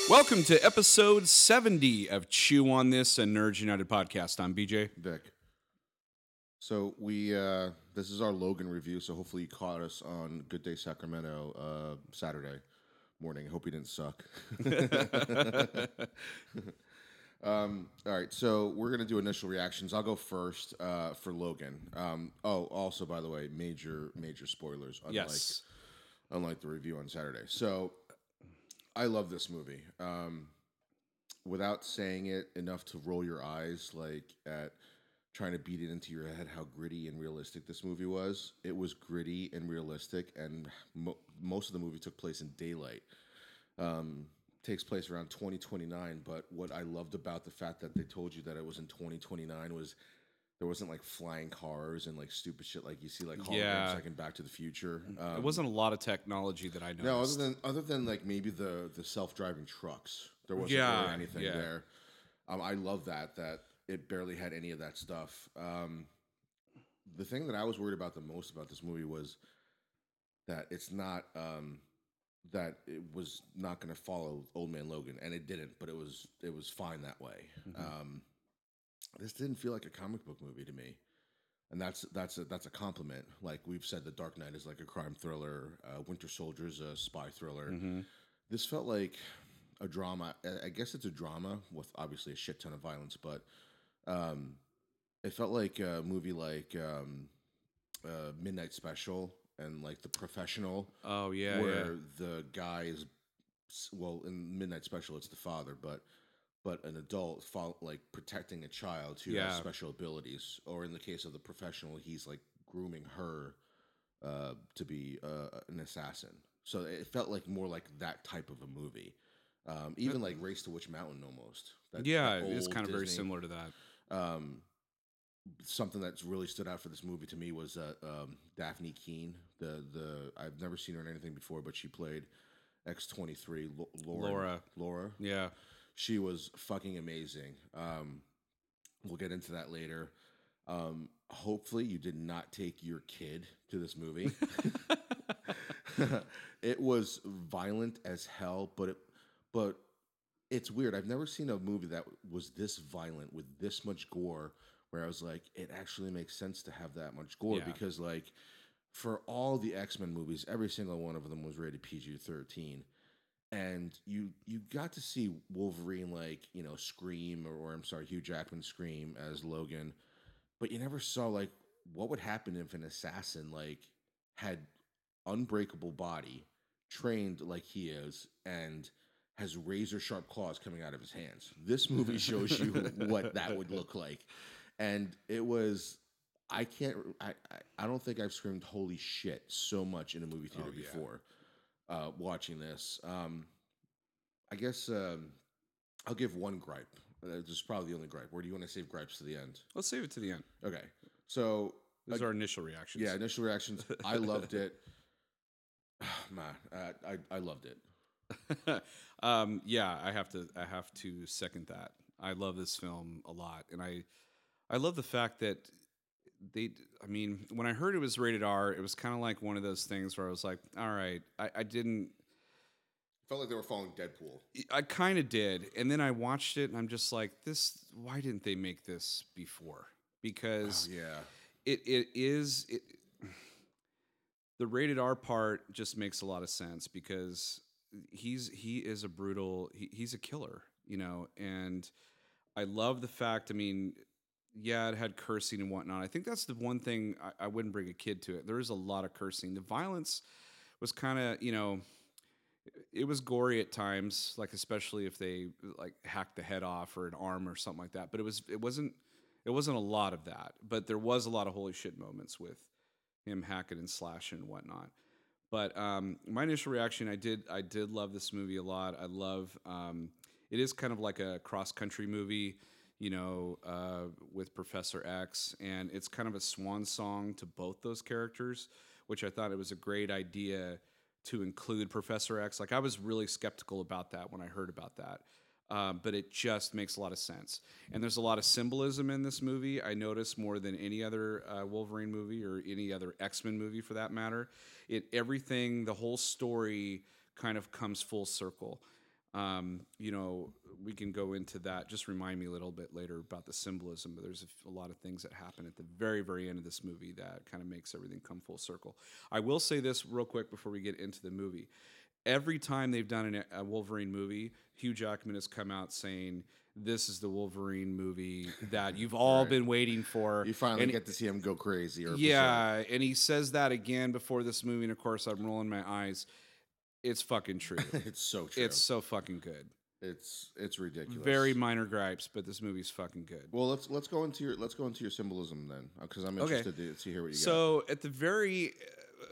Welcome to episode 70 of Chew on This, a Nerds United podcast. I'm BJ. Vic. So this is our Logan review. So hopefully you caught us on Good Day Sacramento Saturday morning. Hope you didn't suck. All right, so we're gonna do initial reactions. I'll go first for Logan. Also by the way, major spoilers. Unlike the review on Saturday. So I love this movie. Without saying it enough to roll your eyes, like at trying to beat it into your head how gritty and realistic this movie was. It was gritty and realistic, and most of the movie took place in daylight. Takes place around 2029, but what I loved about the fact that they told you that it was in 2029 was there wasn't like flying cars and like stupid shit like you see like holograms like in Back to the Future. It wasn't a lot of technology that I noticed. No, other than like maybe the self-driving trucks. There wasn't really anything there. I love that it barely had any of that stuff. The thing that I was worried about the most about this movie was that it's not that it was not going to follow Old Man Logan, and it didn't, but it was fine that way. Mm-hmm. This didn't feel like a comic book movie to me, and that's a compliment. Like we've said, The Dark Knight is like a crime thriller, Winter Soldier is a spy thriller. Mm-hmm. This felt like a drama. I guess it's a drama with obviously a shit ton of violence, but it felt like a movie like Midnight Special and like The Professional. Oh yeah, where the guy is, well, in Midnight Special it's the father, but an adult like protecting a child who has special abilities, or in the case of The Professional, he's like grooming her to be an assassin. So it felt like more like that type of a movie. Even like Race to Witch Mountain almost. It's kind of very similar to that. Something that's really stood out for this movie to me was Daphne Keane. I've never seen her in anything before, but she played X-23 Laura. Yeah. She was fucking amazing. We'll get into that later. Hopefully you did not take your kid to this movie. It was violent as hell, but it's weird. I've never seen a movie that was this violent with this much gore, where I was like, it actually makes sense to have that much gore, because like for all the X-Men movies, every single one of them was rated PG-13. And you got to see Wolverine, like, scream, or I'm sorry, Hugh Jackman scream as Logan, but you never saw like what would happen if an assassin like had unbreakable body, trained like he is, and has razor sharp claws coming out of his hands. This movie shows you what that would look like, and it was. I don't think I've screamed "holy shit" so much in a movie theater before. Watching this, I guess I'll give one gripe. This is probably the only gripe. Or do you want to save gripes to the end? Let's save it to the end. Okay. So those are our initial reactions. Yeah, initial reactions. I loved it. Man, I loved it. I have to second that. I love this film a lot, and I love the fact that when I heard it was rated R, it was kind of like one of those things where I was like, all right, I didn't. Felt like they were following Deadpool. I kind of did. And then I watched it, and I'm just like, why didn't they make this before? Because the rated R part just makes a lot of sense, because he is a brutal, he's a killer, and I love the fact, it had cursing and whatnot. I think that's the one thing I wouldn't bring a kid to it. There is a lot of cursing. The violence was kind of, it was gory at times, like especially if they like hacked the head off or an arm or something like that. But it wasn't a lot of that. But there was a lot of holy shit moments with him hacking and slashing and whatnot. But my initial reaction, I did love this movie a lot. I love it is kind of like a cross country movie, with Professor X, and it's kind of a swan song to both those characters, which I thought it was a great idea to include Professor X. Like, I was really skeptical about that when I heard about that, but it just makes a lot of sense. And there's a lot of symbolism in this movie, I noticed, more than any other Wolverine movie or any other X-Men movie for that matter. The whole story kind of comes full circle. You know, we can go into that. Just remind me a little bit later about the symbolism, but there's a lot of things that happen at the very, very end of this movie that kind of makes everything come full circle. I will say this real quick before we get into the movie. Every time they've done a Wolverine movie, Hugh Jackman has come out saying, "This is the Wolverine movie that you've all Right. been waiting for." You finally And get to see him go crazy or berserk. yeah, and he says that again before this movie, and of course, I'm rolling my eyes. It's fucking true. It's so It's true. so fucking good. It's Very ridiculous. minor gripes, but this movie's fucking good. Well, let's go into your symbolism then, because I'm Okay. interested to hear what you got. So at the very,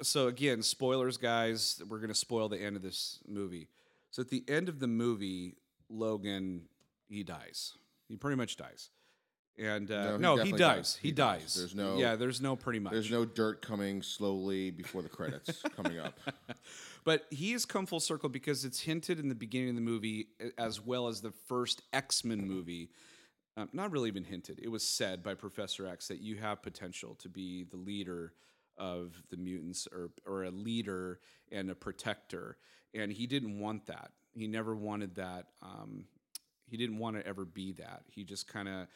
so again, spoilers, guys. We're gonna spoil the end of this movie. So at the end of the movie, Logan, he dies. He pretty much dies. And No, he no, he definitely dies. dies. He He dies. dies. Yeah, there's no pretty much. There's no dirt coming slowly before the credits coming up. But he has come full circle because it's hinted in the beginning of the movie, as well as the first X-Men movie. Not really even hinted. It was said by Professor X that you have potential to be the leader of the mutants, or a leader and a protector. And he didn't want that. He never wanted that. He didn't want to ever be that. He just kind of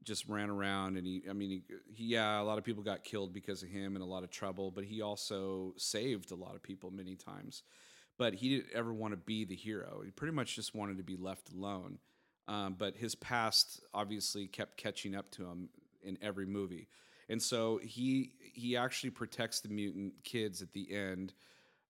just ran around, and yeah, a lot of people got killed because of him and a lot of trouble, but he also saved a lot of people many times. But he didn't ever want to be the hero. He pretty much just wanted to be left alone. But his past obviously kept catching up to him in every movie. And so he actually protects the mutant kids at the end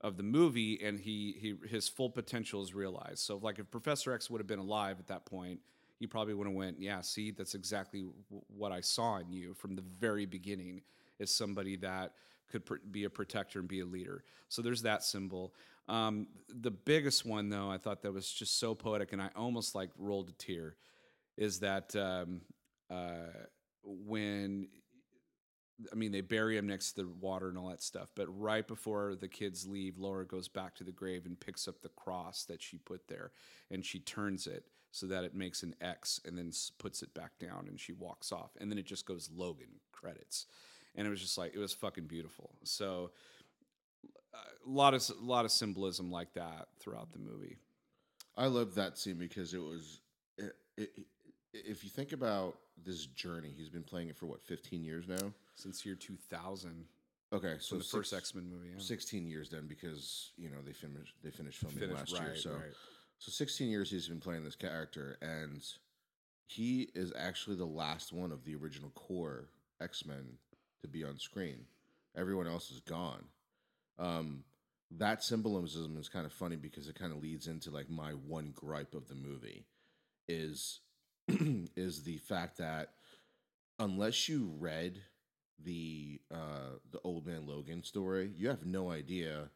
of the movie, and his full potential is realized. So like if Professor X would have been alive at that point, he probably would have went, yeah, see, that's exactly what I saw in you from the very beginning, is somebody that could be a protector and be a leader. So there's that symbol. The biggest one, though, I thought that was just so poetic, and I almost like rolled a tear, is that when they bury him next to the water and all that stuff. But right before the kids leave, Laura goes back to the grave and picks up the cross that she put there, and she turns it so that it makes an X, and then puts it back down, and she walks off. And then it just goes Logan credits. And it was just like, it was fucking beautiful. So a lot of symbolism like that throughout the movie. I love that scene because it was. It, if you think about this journey, he's been playing it for what, 15 years now? Since year 2000, Okay, from so the first X-Men movie. Yeah. 16 years then, because they finished filming last year. Right, So right. so 16 years he's been playing this character, and he is actually the last one of the original core X-Men to be on screen. Everyone else is gone. Um, that symbolism is kind of funny because it kind of leads into like my one gripe of the movie is is the fact that unless you read the Old Man Logan story, you have no idea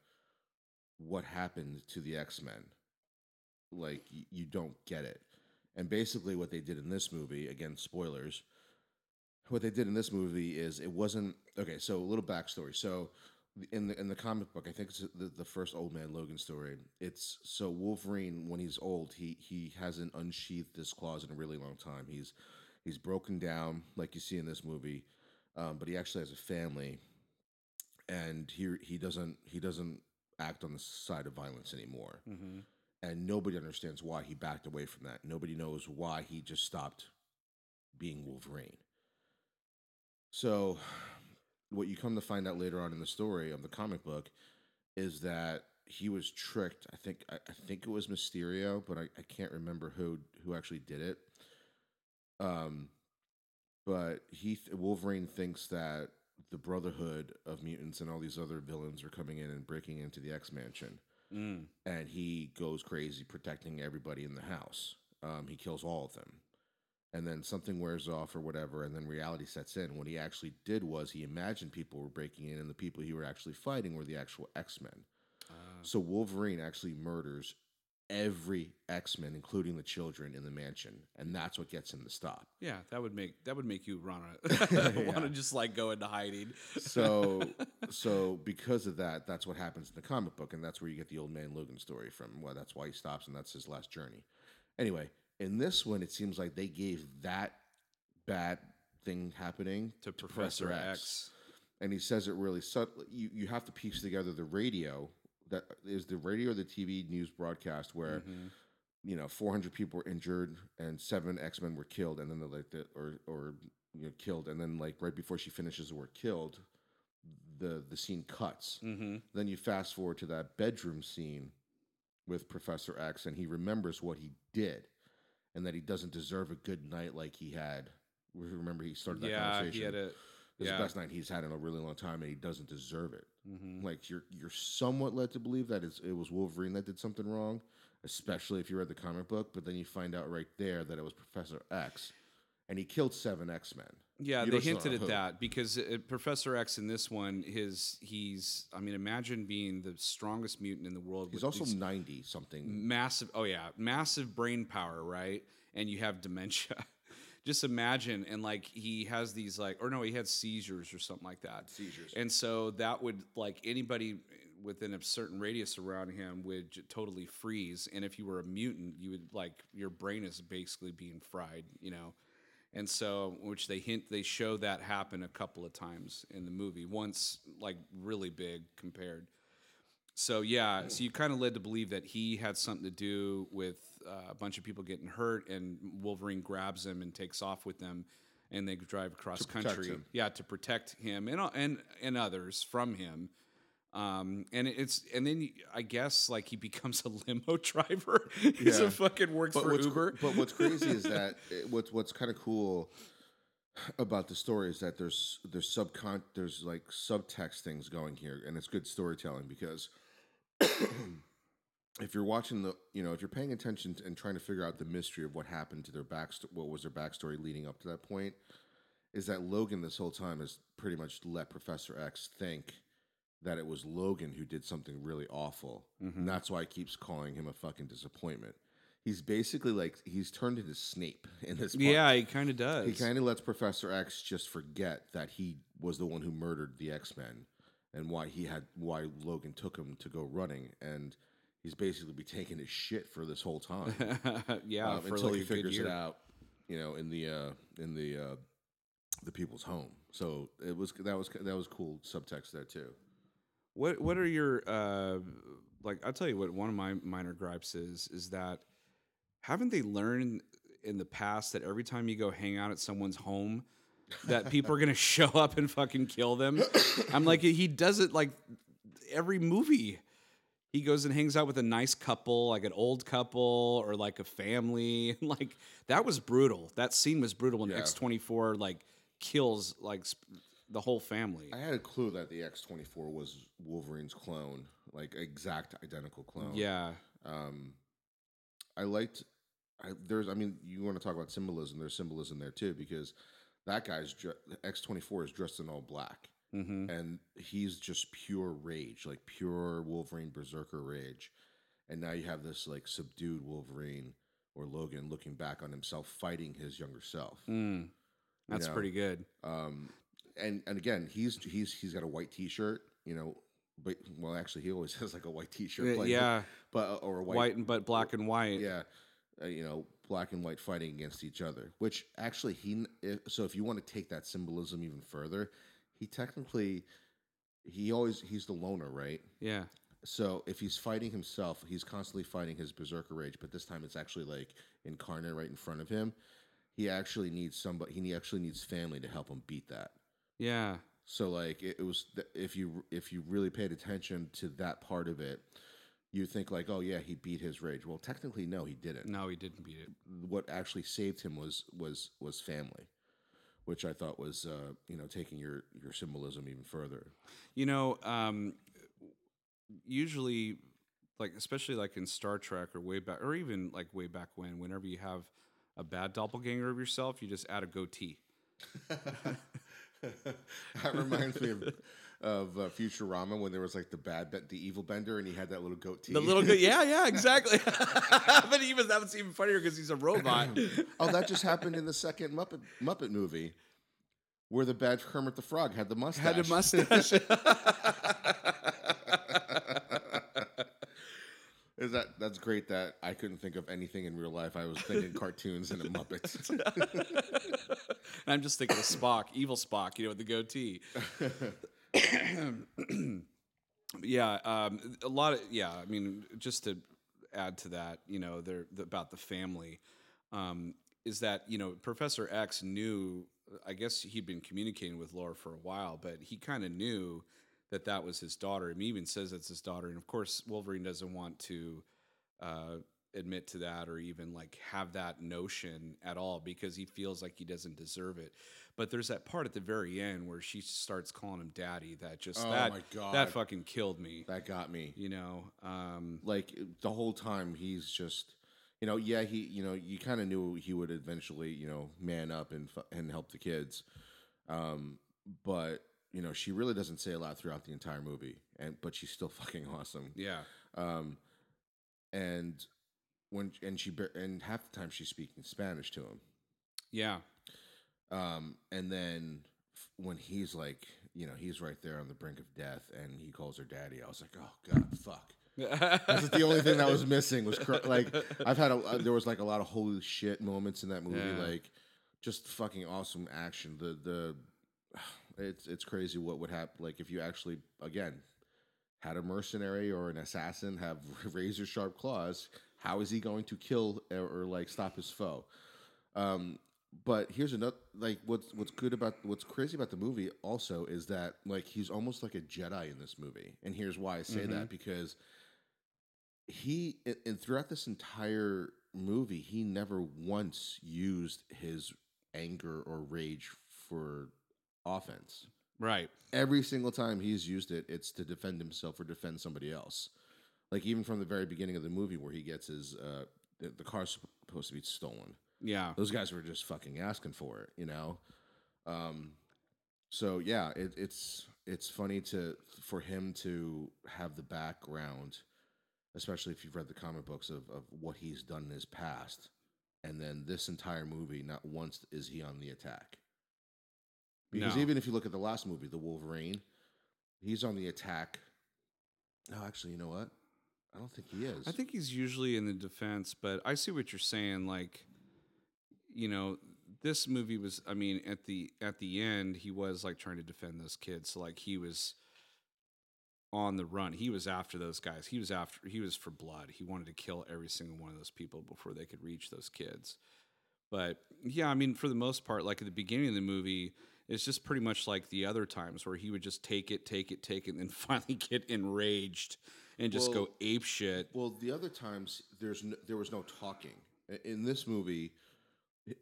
what happened to the X-Men. Like you don't get it. And basically what they did in this movie, again spoilers, what they did in this movie is it wasn't okay. So a little backstory. So in the comic book, I think it's the first Old Man Logan story. It's so Wolverine, when he's old, he hasn't unsheathed his claws in a really long time. He's broken down like you see in this movie, but he actually has a family, and he doesn't act on the side of violence anymore. Mm-hmm. And nobody understands why he backed away from that. Nobody knows why he just stopped being Wolverine. So, what you come to find out later on in the story of the comic book is that he was tricked. I think it was Mysterio, but I can't remember who actually did it. Um, but Wolverine thinks that the Brotherhood of Mutants and all these other villains are coming in and breaking into the X Mansion, Mm. and he goes crazy protecting everybody in the house. He kills all of them, and then something wears off or whatever, and then reality sets in. What he actually did was he imagined people were breaking in, and the people he were actually fighting were the actual X-Men. So Wolverine actually murders every X-Men, including the children in the mansion, and that's what gets him to stop. Yeah, that would make you want to just like go into hiding. So so because of that, that's what happens in the comic book, and that's where you get the Old Man Logan story from. Well, that's why he stops, and that's his last journey. Anyway, in this one, it seems like they gave that bad thing happening To to Professor X. and he says it really subtly. You have to piece together the radio, that is the radio or the TV news broadcast where Mm-hmm. 400 people were injured and 7 X-Men were killed, and then they're like or killed, and then like right before she finishes the word killed, the scene cuts. Mm-hmm. Then you fast forward to that bedroom scene with Professor X, and he remembers what he did, and that he doesn't deserve a good night like he had. Remember, he started that Yeah, conversation. he had a. It's Yeah. the best night he's had in a really long time, and he doesn't deserve it. Mm-hmm. Like you're somewhat led to believe that it was Wolverine that did something wrong, especially if you read the comic book. But then you find out right there that it was Professor X, and he killed 7 X-Men. Yeah, You they just don't hinted know at who. that because Professor X in this one, he's. I mean, imagine being the strongest mutant in the world. He's with also these 90 something. massive. Oh yeah, massive brain power, right? And you have dementia. Just imagine, and like he has these like, or no, he had seizures or something like that. Seizures. And so that would like anybody within a certain radius around him would totally freeze. And if you were a mutant, you would like your brain is basically being fried, And so, which they show that happen a couple of times in the movie. Once, like really big compared. So yeah, so you kind of led to believe that he had something to do with a bunch of people getting hurt, and Wolverine grabs him and takes off with them, and they drive across protect country, him. yeah, to protect him and others from him. And then I guess like he becomes a limo driver. He's Yeah. a fucking works for Uber. But what's crazy is that what's kind of cool about the story is that there's like subtext things going here, and it's good storytelling because if you're watching if you're paying attention and trying to figure out the mystery of what happened to their what was their backstory leading up to that point, is that Logan this whole time has pretty much let Professor X think that it was Logan who did something really awful, and that's why he keeps calling him a fucking disappointment. He's basically like he's turned into Snape in this part. Yeah, he kind of does. He kind of lets Professor X just forget that he was the one who murdered the X-Men and why Logan took him to go running, and he's basically be taking his shit for this whole time. Yeah, for until like he a good figures it year. out, in the people's home. So that was cool subtext there too. What are your like? I'll tell you what. One of my minor gripes is that haven't they learned in the past that every time you go hang out at someone's home, that people are gonna show up and fucking kill them? I'm like, he does it like every movie. He goes and hangs out with a nice couple, like an old couple or like a family. Like that was brutal. That scene was brutal when Yeah. X-24 like kills like the whole family. I had a clue that the X-24 was Wolverine's clone, like exact identical clone. Yeah. I liked. You want to talk about symbolism? There's symbolism there too because that guy's X-24 is dressed in all black, and he's just pure rage, like pure Wolverine berserker rage. And now you have this like subdued Wolverine or Logan looking back on himself, fighting his younger self. That's pretty good. And again, he's got a white T-shirt, but well, actually, he always has like a white T-shirt. Yeah. or a White but black and white. Yeah, black and white fighting against each other. Which actually, so if you want to take that symbolism even further, he's the loner, right? Yeah. So if he's fighting himself, he's constantly fighting his berserker rage, but this time it's actually like incarnate right in front of him. He actually needs somebody. He actually needs family to help him beat that. Yeah. So like it was if you really paid attention to that part of it, you think like, oh yeah, he beat his rage. Well, technically, no, he didn't. No, he didn't beat it. What actually saved him was family, which I thought was taking your symbolism even further. Usually, like especially like in Star Trek or way back, or even like way back whenever you have a bad doppelganger of yourself, you just add a goatee. That reminds me of Futurama when there was like the evil bender, and he had that little goatee. The little yeah, exactly. But that was even funnier because he's a robot. Oh, that just happened in the second Muppet movie, where the bad Kermit the Frog had the mustache. That's great that I couldn't think of anything in real life. I was thinking cartoons and the Muppets. And I'm just thinking of Spock, evil Spock, with the goatee. Yeah, a lot of I mean, just to add to that, about the family, is that Professor X knew. I guess he'd been communicating with Laura for a while, but he kind of knew that that was his daughter. He even says it's his daughter, and of course, Wolverine doesn't want to uh, admit to that or even like have that notion at all because he feels like he doesn't deserve it. But there's that part at the very end where she starts calling him daddy. That just Oh that my that god, fucking killed me. that got me. You know, Like the whole time he's just, yeah, he, you kind of knew he would eventually, man up and help the kids. Um, but she really doesn't say a lot throughout the entire movie, but she's still fucking awesome. yeah, Um, and and half the time she's speaking Spanish to him. yeah, And then when he's like, he's right there on the brink of death, and he calls her daddy. I was like, oh god, fuck. That's the only thing that was missing was like I've had there was like a lot of holy shit moments in that movie, Yeah. like just fucking awesome action. It's crazy what would happen like if you actually again had a mercenary or an assassin have razor sharp claws. How is he going to kill or like stop his foe? Um, but here's another like what's crazy about the movie also is that like he's almost like a Jedi in this movie, and here's why I say that because and throughout this entire movie he never once used his anger or rage for offense. right, Every single time he's used it, it's to defend himself or defend somebody else. Like even from the very beginning of the movie where he gets his the car's supposed to be stolen. yeah, Those guys were just fucking asking for it. Um, so yeah, it's funny for him to have the background, especially if you've read the comic books of what he's done in his past, and then this entire movie, not once is he on the attack. Because no. even if you look at the last movie, the Wolverine, he's on the attack. No, actually, you know what? I don't think he I is. think he's usually in the defense, but I see what you're saying. Like, you know, this movie was. I mean, at the end, he was like trying to defend those kids. So like he was on the run. He was after those guys. He was for blood. He wanted to kill every single one of those people before they could reach those kids. But yeah, I mean, for the most part, like at the beginning of the movie, it's just pretty much like the other times where he would just take it, take it, take it, and then finally get enraged and just Well, go ape shit. well, the other times there was no talking. In this movie,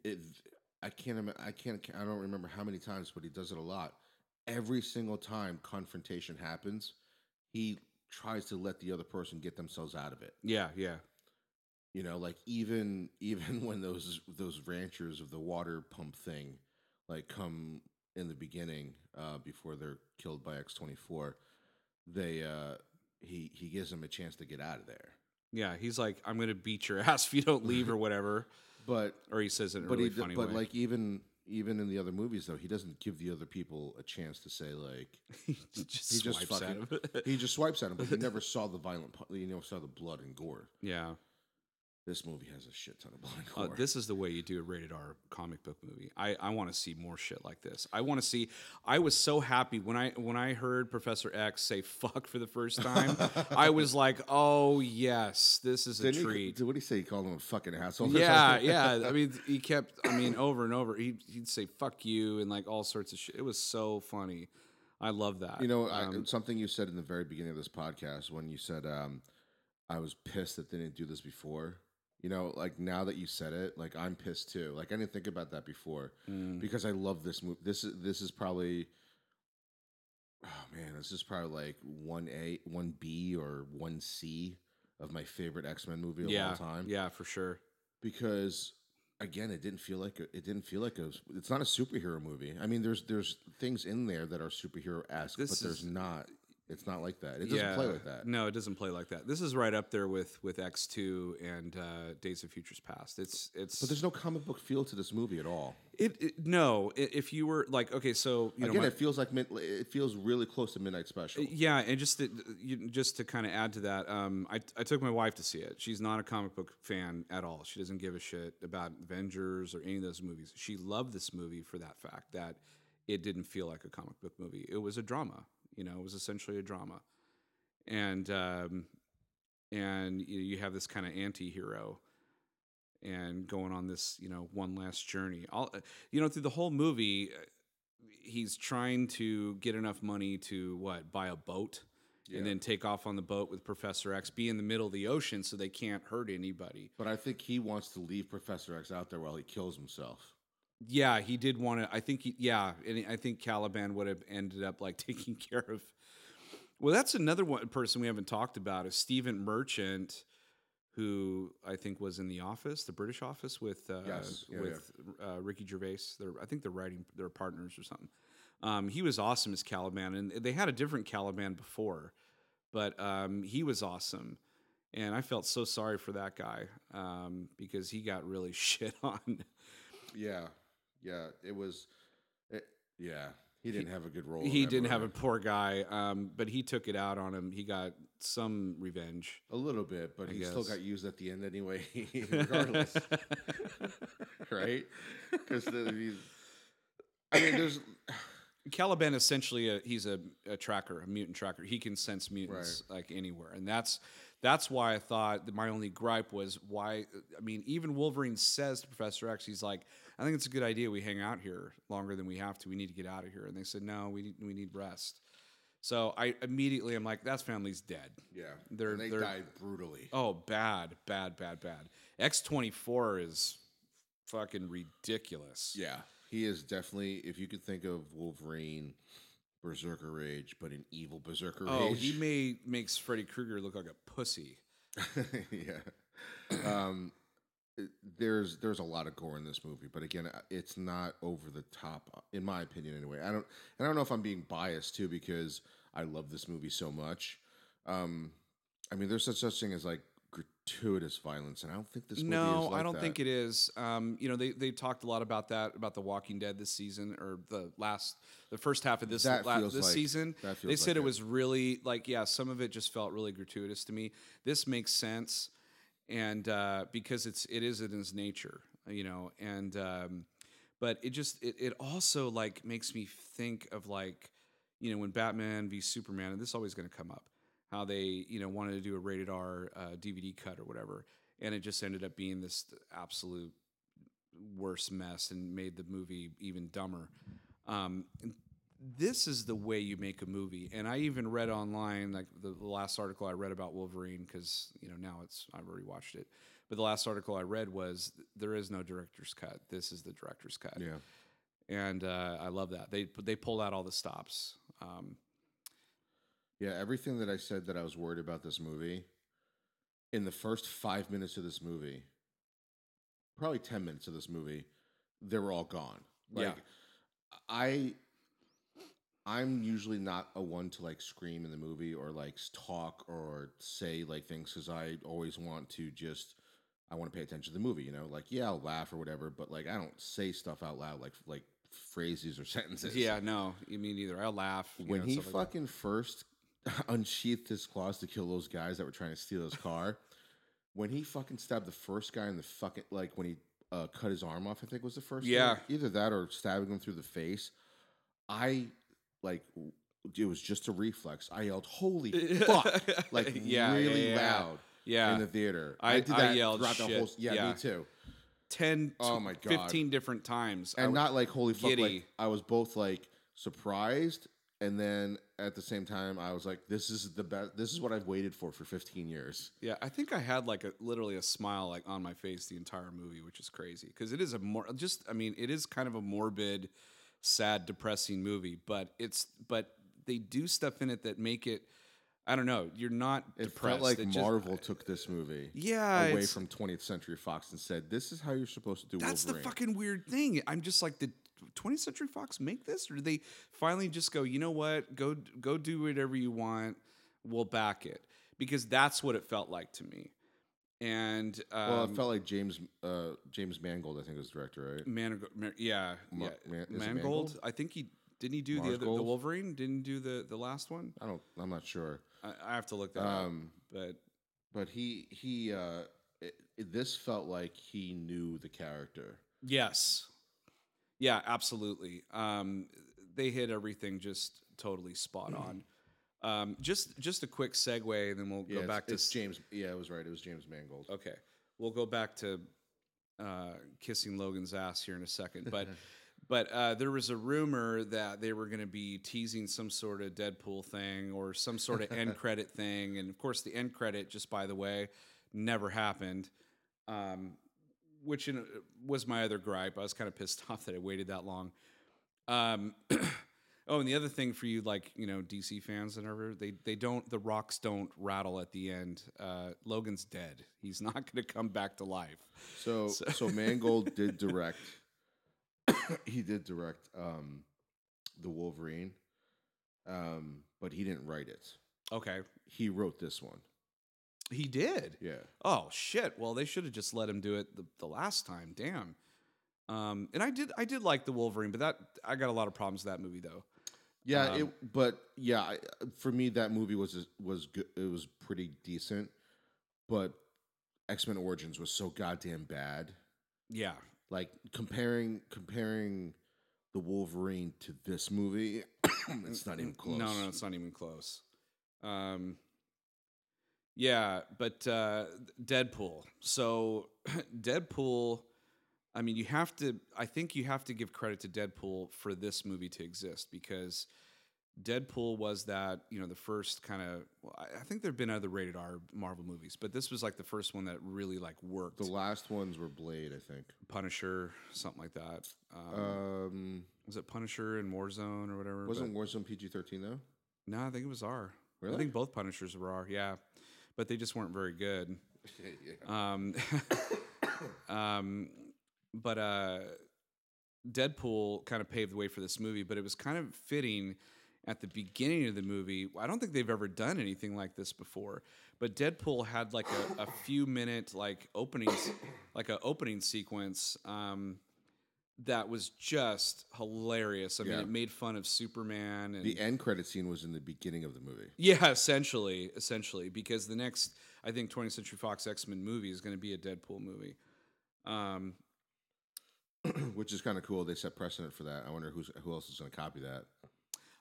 it, I don't remember how many times, but he does it a lot. Every single time confrontation happens, he tries to let the other person get themselves out of it. Yeah, yeah, Like even when those ranchers of the water pump thing, like come in the beginning, before they're killed by X-24, they he gives them a chance to get out of there. yeah. He's like, "I'm gonna beat your ass if you don't leave" or whatever. But Or he says it in a but really funny but way. like even in the other movies though, he doesn't give the other people a chance to say like He just he just swipes at fucking him. he just swipes at him, but you never saw the you never saw the blood and gore. Yeah. This movie has a shit ton of blood and gore. This is the way you do a rated R comic book movie. I want to see more shit like this. I want to see. I was so happy when I heard Professor X say "fuck" for the first time. I was like, oh yes, this is a treat. What did he say? He called him a fucking asshole. Or Yeah, something? yeah. I mean, he kept. I mean, over and over. He'd say "fuck you" and like all sorts of shit. It was so funny. I love that. Something you said in the very beginning of this podcast when you said, I was pissed that they didn't do this before. Like now that you said it, like I'm pissed too. Like I didn't think about that before Mm, because I love this movie. This is probably, oh man, this is probably like 1A, 1B, or 1C of my favorite X-Men movie of all yeah, time. yeah, for sure. Because again, it didn't feel like it's not a superhero movie. I mean, there's things in there that are superhero esque, but This there's is not. It's not like that. It doesn't Yeah, play like that. no, it doesn't play like that. This is right up there with X2 and Days of Futures Past. But there's no comic book feel to this movie at all. No. If you were like, okay, so Again, it feels like it feels really close to Midnight Special. yeah, and just to kind of add to that, I took my wife to see it. She's not a comic book fan at all. She doesn't give a shit about Avengers or any of those movies. She loved this movie for that fact that it didn't feel like a comic book movie. It was a drama. It was essentially a drama, and and you have this kind of anti-hero and going on this, one last journey. Through the whole movie, he's trying to get enough money to buy a boat and Yeah. then take off on the boat with Professor X, be in the middle of the ocean so they can't hurt anybody. But I think he wants to leave Professor X out there while he kills himself. Yeah, he did want to. I think, and I think Caliban would have ended up like taking care of. Well, that's another person we haven't talked about is Stephen Merchant, who I think was in The Office, the British Office, with Yes. Yeah, with Ricky Gervais. I think they're partners or something. He was awesome as Caliban, and they had a different Caliban before, but he was awesome, and I felt so sorry for that guy because he got really shit on. Yeah. Yeah. It was. Yeah. He didn't have a good role. He in that didn't have a movie. poor guy, but he took it out on him. He got some revenge. A little bit, but he still guess. got used at the end anyway, regardless. Right? Because there's Caliban essentially he's a tracker, a mutant tracker. He can sense mutants like anywhere, and that's why I thought that my only gripe was why. I mean, even Wolverine says to Professor X, he's like, "I think it's a good idea we hang out here longer than we have to. We need to get out of here." And they said, "No, we need rest." So I'm like, "That family's dead." yeah, They're they died brutally. Oh, bad. X-24 is fucking ridiculous. Yeah, he is definitely. If you could think of Wolverine, Berserker Rage, but an evil Berserker Rage. Oh, he makes Freddy Krueger look like a pussy. Yeah. There's a lot of gore in this movie, but again, it's not over the top, in my opinion. Anyway, I don't know if I'm being biased too because I love this movie so much. I mean, there's such thing as like gratuitous violence, and I don't think this movie is No, like I don't that. think it is. They talked a lot about that, about The Walking Dead this season, or the first half of this That feels this like- season. that feels They said like it it. was really like, yeah, some of it just felt really gratuitous to me. This makes sense, and because it is in its nature, and but it also like makes me think of like, when Batman v Superman, and this is always going to come up, how they wanted to do a rated R DVD cut or whatever, and it just ended up being this absolute worst mess and made the movie even dumber. And this is the way you make a movie, and I even read online like the last article I read about Wolverine because now I've already watched it, but the last article I read was there is no director's cut. This is the director's cut. Yeah. And I love that they pulled out all the stops. Yeah, everything that I said that I was worried about this movie, in the first 5 minutes of this movie, probably 10 minutes of this movie, they were all gone. Like, Yeah. I'm usually not a one to like scream in the movie or like talk or say like things because I always want to I want to pay attention to the movie, like, yeah, I'll laugh or whatever, but like I don't say stuff out loud like phrases or sentences. Yeah, no, me neither. I'll laugh When he stuff like that. fucking first unsheathed his claws to kill those guys that were trying to steal his car, when he fucking stabbed the first guy in the fucking, like when he cut his arm off, I think was the first Yeah. thing. Either that or stabbing him through the face. It was just a reflex. I yelled, "Holy fuck!" Like Yeah, really yeah. loud Yeah. in the theater. I did that yelled throughout the shit. whole. Yeah, Yeah. me too. 10, Oh my God. 15 different times. And not like holy fuck. giddy. Like I was both like surprised, and then at the same time I was like, "This is the best. This is what I've waited for 15 years." Yeah, I think I had like literally a smile like on my face the entire movie, which is crazy because it is it is kind of a morbid, sad, depressing movie, but they do stuff in it that make it, I don't know, you're not It depressed. felt like It just- Marvel took this movie Yeah, away it's- from 20th Century Fox and said, "This is how you're supposed to do That's Wolverine." the fucking weird thing. I'm just like, did 20th Century Fox make this, or did they finally just go, you know what, go do whatever you want, we'll back it, because that's what it felt like to me. And Well, it felt like James Mangold, I think, was the director, right? yeah, Ma- yeah. Man- is it Mangold. Mangold? I think he do the Marsgold? Wolverine. Didn't do the last one. I'm not sure. I have to look that up. But But this felt like he knew the character. yes, yeah, absolutely. They hit everything just totally spot on. Just a quick segue, and then we'll Yeah, go back to it's James. Yeah, I was right. It was James Mangold. Okay, we'll go back to kissing Logan's ass here in a second. But there was a rumor that they were going to be teasing some sort of Deadpool thing or some sort of end credit thing, and of course the end credit, just by the way, never happened. Which was my other gripe. I was kind of pissed off that I waited that long. Oh, and the other thing for you, like, DC fans and everything, they don't, the rocks don't rattle at the end. Logan's dead. He's not going to come back to life. So Mangold did direct. He did direct the Wolverine, but he didn't write it. Okay, He wrote this one. he did. Yeah. Oh shit. Well, they should have just let him do it the last time. Damn. And I did like the Wolverine, but I got a lot of problems with that movie though. Yeah, for me that movie was good. It was pretty decent, but X-Men Origins was so goddamn bad. Yeah. Like comparing the Wolverine to this movie, it's not even close. No, it's not even close. Yeah, but Deadpool. So Deadpool, I mean, I think you have to give credit to Deadpool for this movie to exist, because Deadpool was that, the first kind of, well, I think there've been other rated R Marvel movies, but this was like the first one that really like worked. The last ones were Blade, I think. Punisher, something like that. Was it Punisher and Warzone or whatever? Wasn't Warzone PG-13 though? No, I think it was R. Really? I think both Punishers were R, yeah. But they just weren't very good. Yeah. But Deadpool kind of paved the way for this movie, but it was kind of fitting at the beginning of the movie. I don't think they've ever done anything like this before, but Deadpool had like a few minute like openings, like an opening sequence that was just hilarious. I mean, Yeah. it made fun of Superman. And The end credit scene was in the beginning of the movie. yeah, essentially, because the next, I think, 20th Century Fox X-Men movie is going to be a Deadpool movie. Which is kind of cool. They set precedent for that. I wonder who else is going to copy that.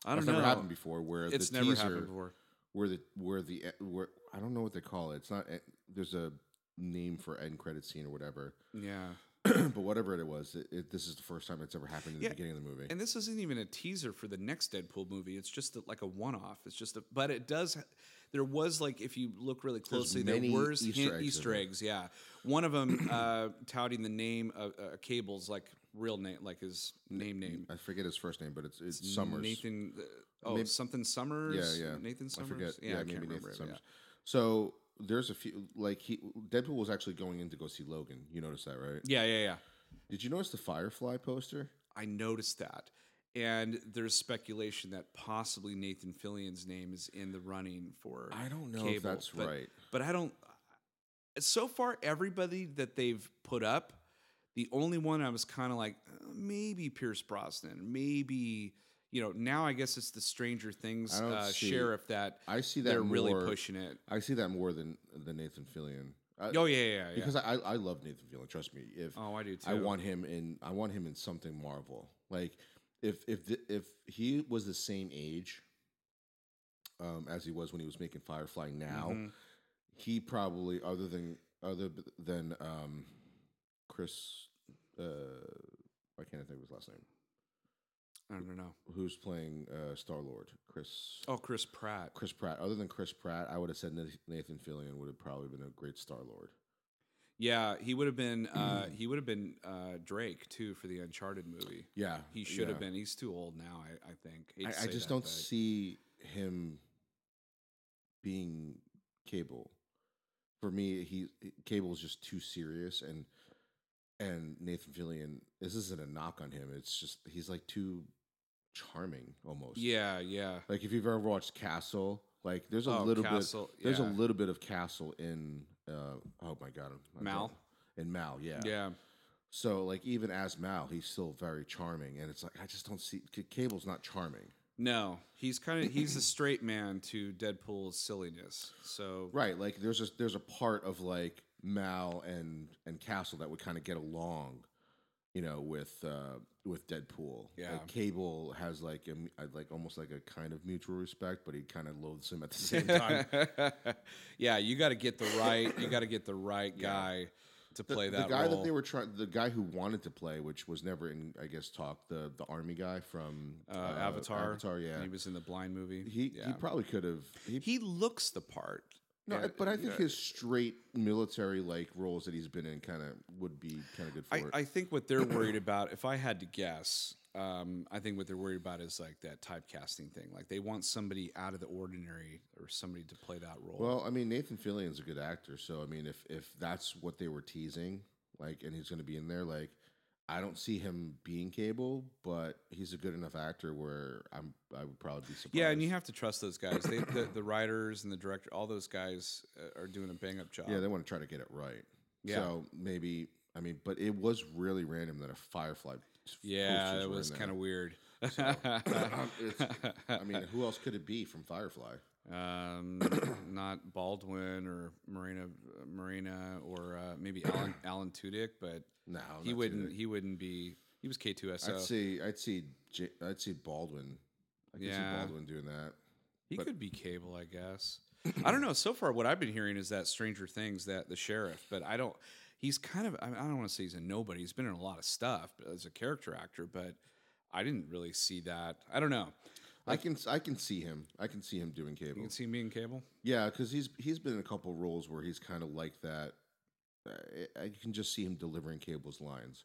I don't That's know. never happened before. Where It's the never teaser, happened before. where I don't know what they call it. It's not. There's a name for end credit scene or whatever. Yeah. But whatever it was, this is the first time it's ever happened in the beginning of the movie. And this isn't even a teaser for the next Deadpool movie. It's just like a one-off. It's just but it does. There was, like, if you look really closely, there were Easter eggs. Yeah, one of them touting the name of Cable's like real name, like his name. I forget his first name, but it's Summers. Nathan. Something Summers. Yeah. Nathan Summers. I forget. Yeah, I maybe can't Nathan remember. Summers. So there's a few Deadpool was actually going in to go see Logan. You noticed that, right? Yeah. Did you notice the Firefly poster? I noticed that. And there's speculation that possibly Nathan Fillion's name is in the running for I don't know Cable, if that's right. But I don't. So far, everybody that they've put up, the only one I was kind of like, maybe Pierce Brosnan, maybe, now I guess it's the Stranger Things sheriff that I see that they're more, really pushing it. I see that more than Nathan Fillion. Yeah. Because I love Nathan Fillion. Trust me. I do too. I want him in something Marvel. Like if he was the same age as he was when he was making Firefly now, he probably other than Chris why can't I think of his last name? I don't know. Who's playing Star-Lord? Chris Pratt. Chris Pratt. Other than Chris Pratt, I would have said Nathan Fillion would have probably been a great Star-Lord. Yeah, he would have been. He would have been Drake too for the Uncharted movie. Yeah, he should have been. He's too old now. I think. I just don't see him being Cable. For me, Cable is just too serious, and Nathan Fillion. This isn't a knock on him. It's just he's like too charming almost. Yeah. Like if you've ever watched Castle, like there's a little Castle, bit. There's a little bit of Castle in. Oh my God, Mal. In Mal, yeah. Yeah. So like even as Mal, he's still very charming, and it's like I just don't see Cable's not charming. No, he's a straight man to Deadpool's silliness. So right, like there's a part of like Mal and Castle that would kind of get along, with Deadpool. Yeah. Like Cable has like like almost like a kind of mutual respect, but he kind of loathes him at the same time. Yeah, you got to get the right guy to play The that guy that role. they were trying, the guy who wanted to play, which was never in, I guess, talk, the army guy from Avatar. Avatar, yeah. He was in the Blind movie. He Yeah. probably could have. He looks the part. No, And, but I think his straight military like roles that he's been in kind of would be kind of good for it. I think what they're worried about, if I had to guess, I think what they're worried about is like that typecasting thing. Like they want somebody out of the ordinary or somebody to play that role. Well, I mean, Nathan Fillion's a good actor, so I mean, if that's what they were teasing, like, and he's going to be in there, like, I don't see him being Cable, but he's a good enough actor where I would probably be surprised. Yeah, and you have to trust those guys. The writers and the director, all those guys are doing a bang up job. Yeah, they want to try to get it right. Yeah. So maybe, I mean, but it was really random that a Firefly. Yeah, posters it were was in kind of there. weird. So, I mean, who else could it be from Firefly? Not Baldwin or Marina or maybe Alan Tudyk, but No, he not wouldn't. Tudyk. He wouldn't be. He was K2SO. I'd see Baldwin. I could see Yeah. Baldwin doing that. He but- could be Cable, I guess. I don't know. So far, what I've been hearing is that Stranger Things, that the sheriff, but I don't. He's kind of. I don't want to say he's a nobody. He's been in a lot of stuff as a character actor, but I didn't really see that. I don't know. I can see him. I can see him doing Cable. You can see me in Cable. Yeah, because he's been in a couple roles where he's kind of like that. I can just see him delivering Cable's lines.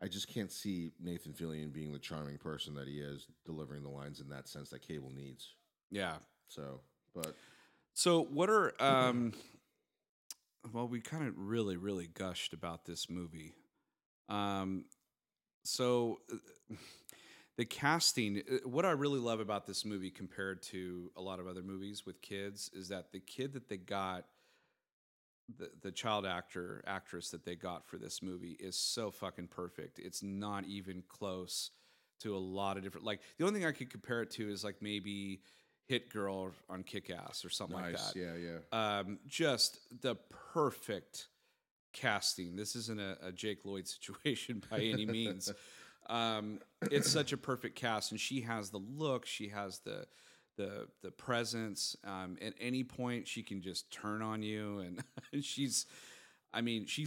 I just can't see Nathan Fillion being the charming person that he is, delivering the lines in that sense that Cable needs. Yeah. So, What are well, we kind of really gushed about this movie. So the casting, what I really love about this movie compared to a lot of other movies with kids is that the kid that they got, the child actress that they got for this movie is so fucking perfect. It's not even close to a lot of different, like the only thing I could compare it to is like maybe Hit Girl on Kick-Ass or something like nice. that. Yeah. Just the perfect casting. This isn't a Jake Lloyd situation by any means. It's such a perfect cast, and she has the look. She has the presence. At any point, she can just turn on you, and she's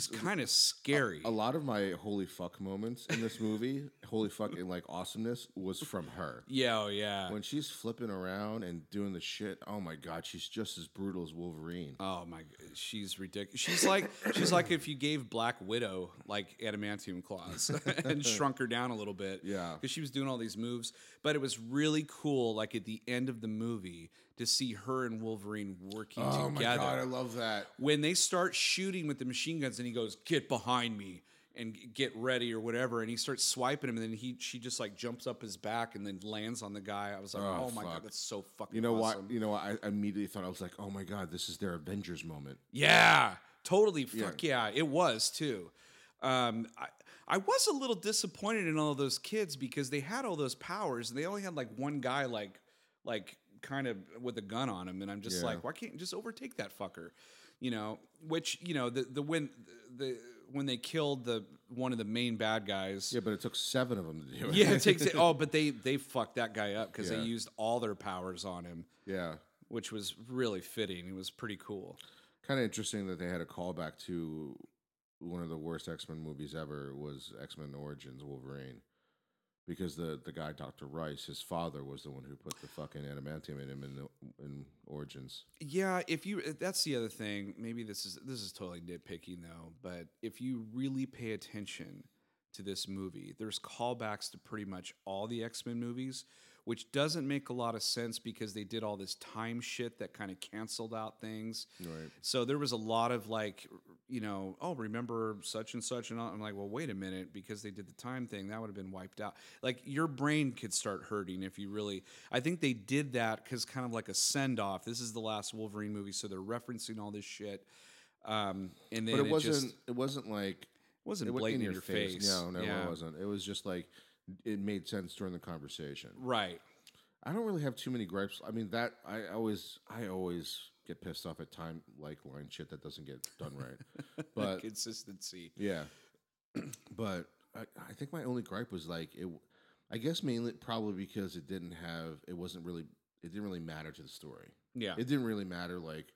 kind of scary. A lot of my holy fuck moments in this movie, holy fuck and like awesomeness, was from her. Yeah, oh yeah. When she's flipping around and doing the shit, oh my god, she's just as brutal as Wolverine. Oh my, she's ridiculous. She's like if you gave Black Widow like adamantium claws and shrunk her down a little bit. Yeah. Because she was doing all these moves. But it was really cool, like at the end of the movie, to see her and Wolverine working Oh together. my god, I love that. When they start shooting with the machine guns and he goes, "Get behind me and get ready," or whatever, and he starts swiping him, and then she just like jumps up his back and then lands on the guy. I was like, oh my god, that's so fucking You know awesome. what? You know what? I immediately thought, I was like, oh my god, this is their Avengers moment. Yeah, totally. Fuck yeah, it was too. I was a little disappointed in all of those kids because they had all those powers and they only had like one guy like kind of with a gun on him, and I'm just like, why can't you just overtake that fucker? You know, which when they killed one of the main bad guys. Yeah, but it took 7 of them to do it. Yeah, it takes it. Oh, but they fucked that guy up because they Yeah. used all their powers on him, Yeah. which was really fitting. It was pretty cool. Kind of interesting that they had a callback to one of the worst X-Men movies ever was X-Men Origins Wolverine. Because the guy, Dr. Rice, his father was the one who put the fucking adamantium in him in Origins. Yeah, that's the other thing. Maybe this is totally nitpicking though, but if you really pay attention to this movie, there's callbacks to pretty much all the X-Men movies, which doesn't make a lot of sense because they did all this time shit that kind of canceled out things. Right. So there was a lot of like, remember such and such, and all. I'm like, well, wait a minute, because they did the time thing, that would have been wiped out. Like your brain could start hurting if you really. I think they did that because kind of like a send off. This is the last Wolverine movie, so they're referencing all this shit. And then But it wasn't like it wasn't it went blatant in your face. No, Yeah. it wasn't. It was just like it made sense during the conversation. Right. I don't really have too many gripes. I mean, that I always get pissed off at time like line shit that doesn't get done right. But Consistency. yeah, but I think my only gripe was like it. I guess mainly probably because it didn't really matter to the story. Yeah. It didn't really matter like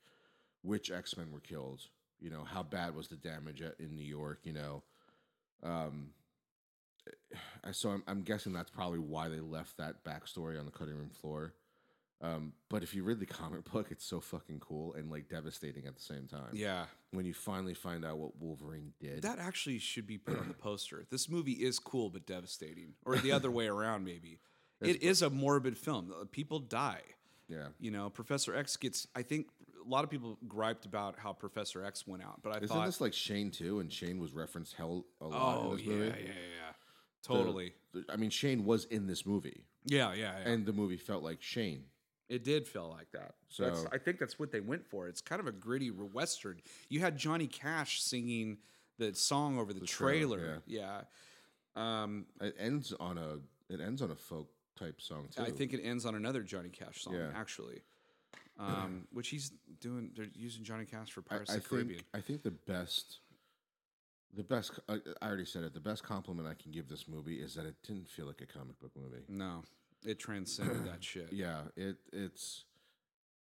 which X-Men were killed. You know, how bad was the damage in New York? You know, um, so I'm guessing that's probably why they left that backstory on the cutting room floor. But if you read the comic book, it's so fucking cool and like devastating at the same time. Yeah. When you finally find out what Wolverine did, That actually should be put on the poster. This movie is cool but devastating, or the other way around, maybe. It is a morbid film. People die. yeah. You know, Professor X gets. I think a lot of people griped about how Professor X went out, but I Isn't thought, this like Shane too? And Shane was referenced hell a lot in oh this yeah, movie. yeah, totally. I mean, Shane was in this movie, Yeah. and the movie felt like Shane. It did feel like that. So I think that's what they went for. It's kind of a gritty western. You had Johnny Cash singing the song over the trailer. Yeah. it ends on a folk type song too. I think it ends on another Johnny Cash song, Yeah. actually, which he's doing. They're using Johnny Cash for Pirates I of the Caribbean. I think the best. I already said it. The best compliment I can give this movie is that it didn't feel like a comic book movie. No, it transcended that shit. Yeah, it's.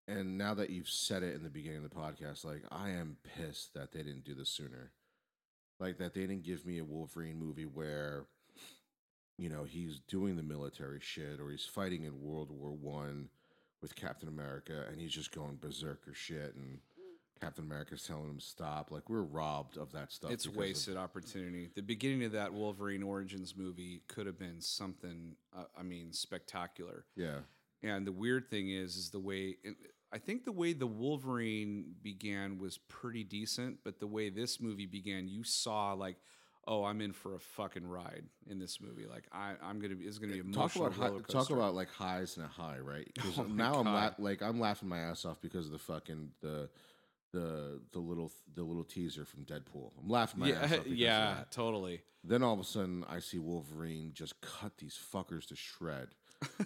And now that you've said it in the beginning of the podcast, like I am pissed that they didn't do this sooner. Like that they didn't give me a Wolverine movie where, you know, he's doing the military shit or he's fighting in World War One with Captain America and he's just going berserker shit and Captain America's telling him to stop. Like we're robbed of that stuff. It's wasted opportunity. The beginning of that Wolverine Origins movie could have been something. Spectacular. Yeah. And the weird thing is the way I think the way the Wolverine began was pretty decent, but the way this movie began, you saw like, oh, I'm in for a fucking ride in this movie. Like it's gonna be emotional. Talk about like highs and a high, right? Because now I'm laughing my ass off because of the fucking the little teaser from Deadpool. I'm laughing my ass off. Yeah, totally. Then all of a sudden, I see Wolverine just cut these fuckers to shred.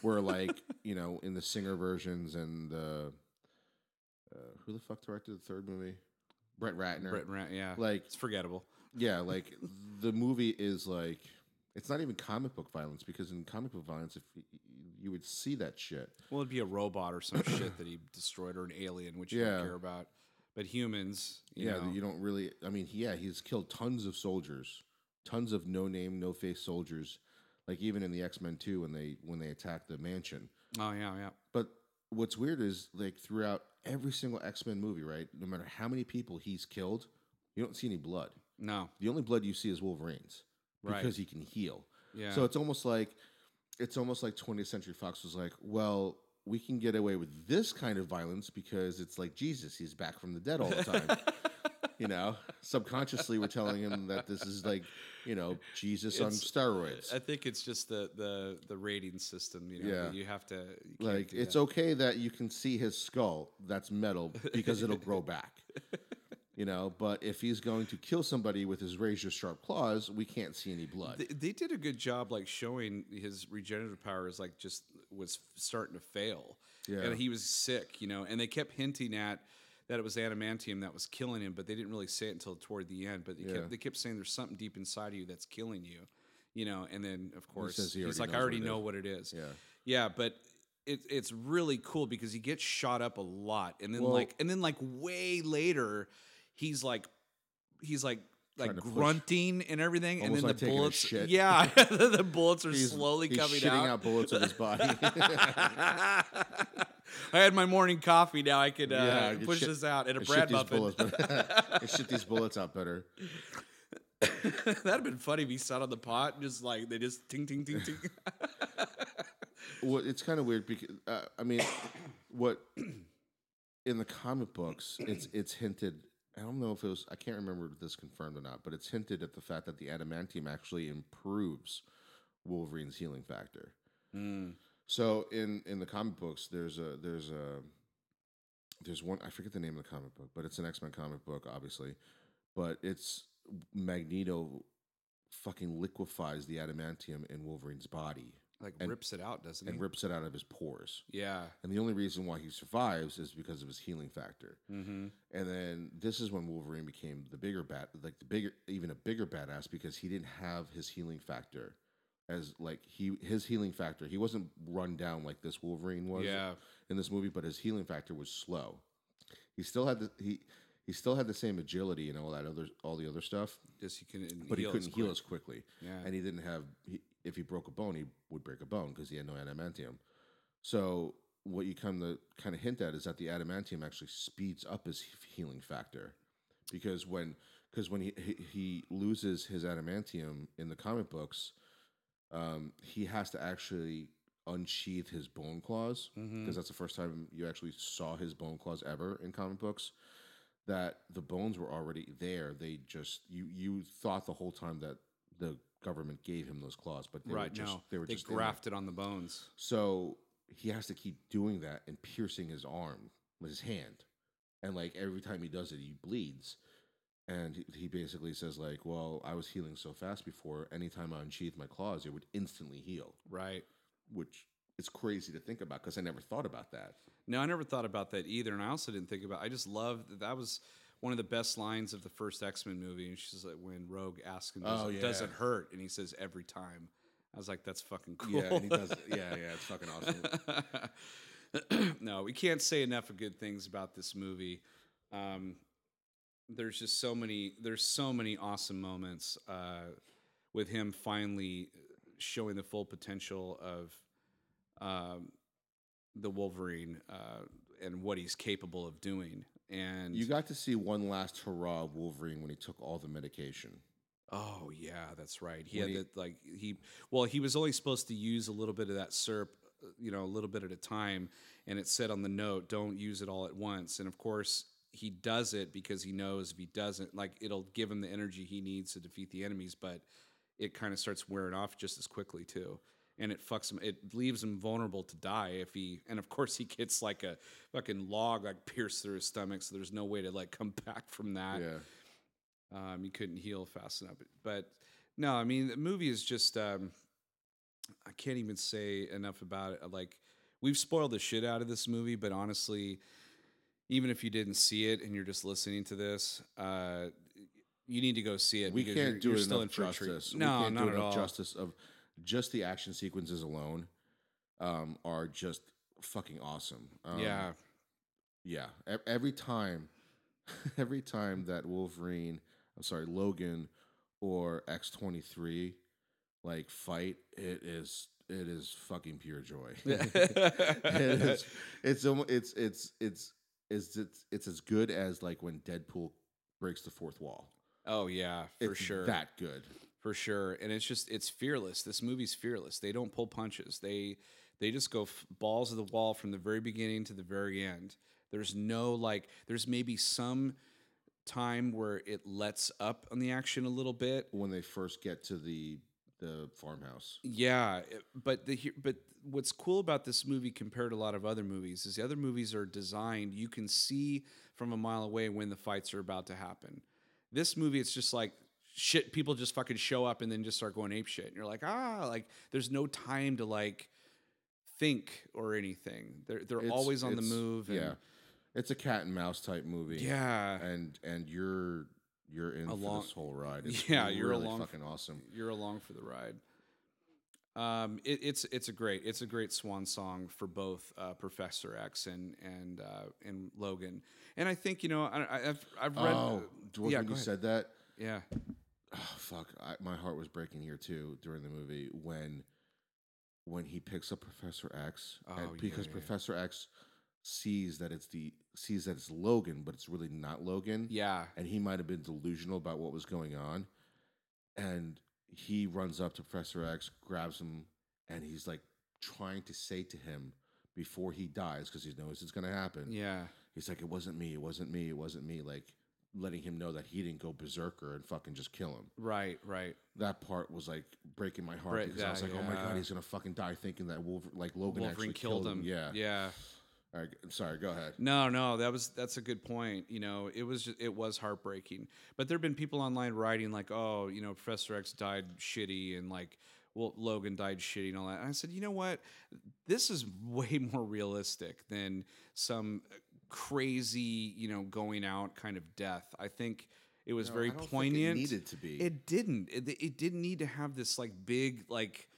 Where like you know in the Singer versions and the who the fuck directed the third movie? Brett Ratner. Yeah. Like it's forgettable. Yeah, like the movie is like it's not even comic book violence because in comic book violence, if you would see that shit. Well, it'd be a robot or some shit that he destroyed or an alien, which you don't care about. But humans, you know. You don't really. I mean, he's killed tons of soldiers, tons of no name, no face soldiers. Like even in the X-Men 2 when they attack the mansion. Oh yeah. But what's weird is like throughout every single X-Men movie, right? No matter how many people he's killed, you don't see any blood. No. The only blood you see is Wolverine's because he can heal. Yeah. So it's almost like 20th Century Fox was like, well, we can get away with this kind of violence because it's like Jesus, he's back from the dead all the time. You know, subconsciously we're telling him that this is like, you know, Jesus on steroids. I think it's just the rating system. You know, you have to like it's okay that you can see his skull. That's metal because it'll grow back. You know, but if he's going to kill somebody with his razor sharp claws, we can't see any blood. They did a good job, like showing his regenerative powers, like just was starting to fail. Yeah, and he was sick. You know, and they kept hinting at that it was adamantium that was killing him, but they didn't really say it until toward the end. But they kept saying there's something deep inside of you that's killing you. You know, and then of course he's like, I already know what it is. Yeah, but. It's really cool because he gets shot up a lot, and then like way later, he's like grunting and everything, and then like the bullets, the bullets are slowly coming shitting out bullets in his body. I had my morning coffee. Now I could push this out in a bread muffin. Shit these bullets out better. That'd have been funny if he sat on the pot and just like they just ting ting ting ting. Well, it's kind of weird because I mean, what in the comic books, it's hinted. I don't know if it was. I can't remember if this is confirmed or not, but it's hinted at the fact that the adamantium actually improves Wolverine's healing factor. So in the comic books, there's one. I forget the name of the comic book, but it's an X-Men comic book, obviously. But it's Magneto fucking liquefies the adamantium in Wolverine's body. Like and rips it out, doesn't he? rips it out of his pores. Yeah. And the only reason why he survives is because of his healing factor. Mm-hmm. And then this is when Wolverine became the bigger even a bigger badass because he didn't have his healing factor as like his healing factor. He wasn't run down like this Wolverine was Yeah. in this movie, but his healing factor was slow. He still had he still had the same agility and all the other stuff, Just he couldn't but he heal couldn't as heal quick. as quickly. Yeah. And he didn't have if he broke a bone, he would break a bone because he had no adamantium. So what you kind of hint at is that the adamantium actually speeds up his healing factor, because when he loses his adamantium in the comic books, he has to actually unsheath his bone claws, Mm-hmm. because that's the first time you actually saw his bone claws ever in comic books. That the bones were already there. They just you thought the whole time that the government gave him those claws, but Right. No, they were they just in there. grafted on the bones. So he has to keep doing that and piercing his arm with his hand. And like every time he does it, he bleeds. And he basically says, like, well, I was healing so fast before. Anytime I unsheathed my claws, it would instantly heal. Right. Which is crazy to think about because I never thought about that. No, I never thought about that either, and I also didn't think about. I just love that was one of the best lines of the first X-Men movie. And she's like, when Rogue asks him, "Does it hurt?" and he says, "Every time." I was like, "That's fucking cool." Yeah, and he does. Yeah, it's fucking awesome. No, we can't say enough of good things about this movie. There's just so many. There's so many awesome moments with him finally showing the full potential of the Wolverine and what he's capable of doing. And You got to see one last hurrah of Wolverine when he took all the medication. oh yeah, that's right. He When had he- that like he was only supposed to use a little bit of that syrup, a little bit at a time, and it said on the note, "Don't use it all at once." And of course, he does it because he knows if he doesn't, like it'll give him the energy he needs to defeat the enemies, but it kind of starts wearing off just as quickly too. And it fucks him. It leaves him vulnerable to die if he. And of course, he gets like a fucking log like pierced through his stomach, so there's no way to like come back from that. Yeah. He couldn't heal fast enough. But no, I mean the movie is just. I can't even say enough about it. Like we've spoiled the shit out of this movie, but honestly, even if you didn't see it and you're just listening to this, you need to go see it. We because can't do you're it still enough in for a treat. justice. No, we can't not do at enough all. justice of just the action sequences alone are just fucking awesome. Yeah. Yeah. Every time, every time that Logan or X-23 like fight, it is fucking pure joy. it is, it's as good as like when Deadpool breaks the fourth wall. Oh yeah, for It's sure. that good. For sure. And it's fearless. This movie's fearless. They don't pull punches. They just go balls to the wall from the very beginning to the very end. There's no like there's maybe some time where it lets up on the action a little bit. When they first get to the farmhouse. Yeah, but what's cool about this movie compared to a lot of other movies is the other movies are designed, you can see from a mile away when the fights are about to happen. This movie, it's just like shit. People just fucking show up and then just start going ape shit, and you're like, like there's no time to like think or anything. They're always on the move. And Yeah, it's a cat and mouse type movie. Yeah, and you're in for this whole ride. It's you're really along. fucking awesome. You're along for the ride. It's a great swan song for both Professor X and Logan. And I think I've read. When you said that, Yeah. oh, fuck, my heart was breaking here too during the movie when he picks up Professor X, because Professor X sees that it's Logan, but it's really not Logan. Yeah. And he might have been delusional about what was going on. And he runs up to Professor X, grabs him, and he's like trying to say to him before he dies, because he knows it's going to happen. Yeah. He's like, it wasn't me, like letting him know that he didn't go berserker and fucking just kill him. Right. That part was like breaking my heart, because I was like, oh my God, he's going to fucking die, thinking that Logan actually killed him. Yeah. All right, sorry, go ahead. No, that's a good point. It was heartbreaking. But there've been people online writing like, oh, Professor X died shitty, and like, well, Logan died shitty and all that. And I said, you know what? This is way more realistic than some crazy, going out kind of death. I think it was No, very I don't think it poignant. needed to be. It didn't. It didn't need to have this like big like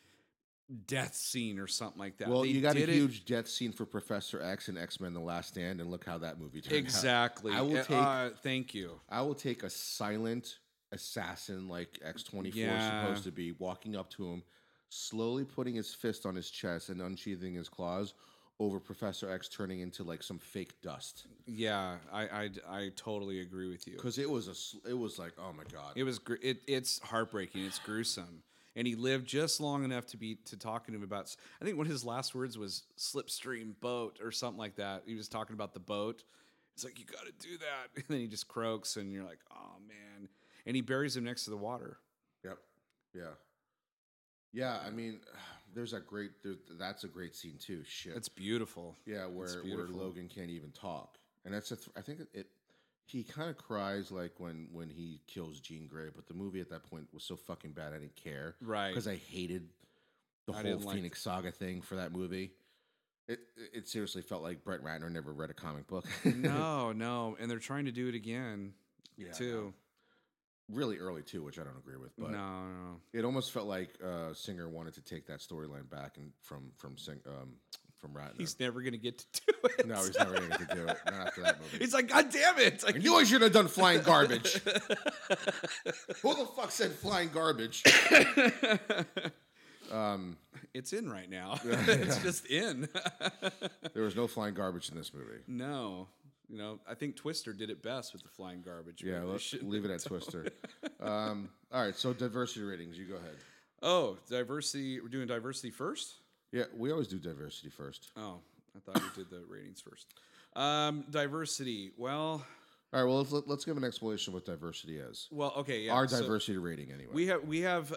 death scene or something like that. Well, They you got a did it huge death scene for Professor X and X-Men: The Last Stand, and look how that movie turned exactly. out. Thank you. I will take a silent assassin like X-24 is Yeah. supposed to be, walking up to him, slowly putting his fist on his chest and unsheathing his claws, over Professor X turning into like some fake dust. Yeah, I totally agree with you. Because it was like, oh my god, It's heartbreaking. It's gruesome. And he lived just long enough to talking to him about. I think one of his last words was "slipstream boat" or something like that. He was talking about the boat. It's like, you got to do that, and then he just croaks, and you're like, oh man. And he buries him next to the water. Yep. Yeah. Yeah. I mean, that's a great scene too. Shit. It's beautiful. Yeah, where Logan can't even talk, and that's I think it. He kind of cries like when he kills Jean Grey, but the movie at that point was so fucking bad I didn't care, Right? Because I hated the whole Phoenix Saga thing for that movie. It seriously felt like Brett Ratner never read a comic book. No, and they're trying to do it again, too. Really early too, which I don't agree with. But no, it almost felt like Singer wanted to take that storyline back and from Ratner. He's never gonna get to do it. No, he's never gonna get to do it. Not after that movie. He's like, God damn it! I knew I should have done flying garbage. Who the fuck said flying garbage? It's in right now. It's just in. There was no flying garbage in this movie. No. I think Twister did it best with the flying garbage. Yeah, let's leave it at Twister. All right, so diversity ratings. You go ahead. Oh, diversity. We're doing diversity first? Yeah, we always do diversity first. Oh, I thought we did the ratings first. Diversity. Well... All right, well, let's give an explanation of what diversity is. Well, okay, yeah. Our diversity rating, anyway. We have